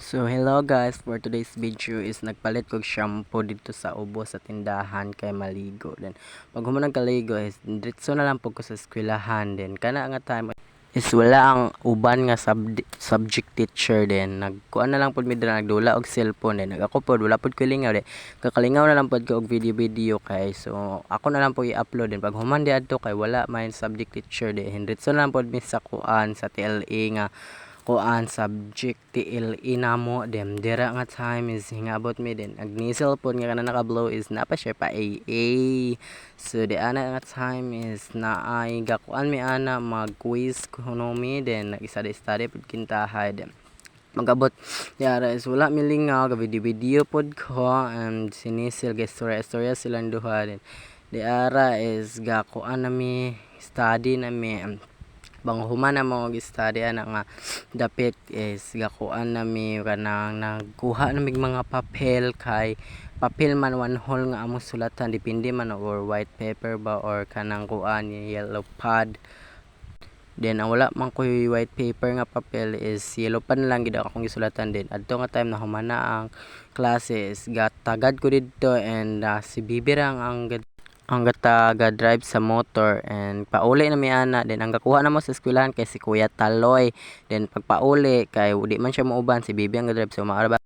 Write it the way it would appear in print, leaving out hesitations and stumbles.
So hello guys, for today's video is nagpalit kog shampoo dito sa ubo sa tindahan kay maligo. Then pag human nagkaligo is diretso na lang po ko sa eskwelahan. Then kana nga time is wala ang uban nga subject teacher. Then nagkuan na lang pod mi dira nagdula og cellphone. Then ako pod wala pod ko lingaw. Then kakalingaw na lang pod ko og video kay so ako na lang po i-upload. Then pag human di adto kay wala may subject teacher. Then diretso na lang pod mi sa kuan sa TLA nga kuan subject TLE namo dem dira nga time is hingabot mi din agnisel pod nga kana naka-blow is napa siya pa AA. So di ana nga time is naay gakuan mi ana mag quiz kuno mi din nag-study pod kintahay dem magabot yara is wala mi lingaw ga video pod ko and sinisil ga istorya silang duha din di ara is gakuan na mi study na mi bang human na mo study ana nga dapit is gakuan nami kanang nagkuha nami mga papel kay papel man one whole nga among sulatan depende man or white paper ba or kanang kuan yellow pad. Then ang wala man ko white paper nga papel is yellow pad lang gid akong gisulatan din adto nga time na humana ang classes gatagad ko didto and si Bibirang ang taga-drive sa motor and pauli na mi ana then ang gakuha na mo sa eskwelahan kay si Kuya Taloy then pagpauli kay di man siya mauban si Bibi ang drive so maaraba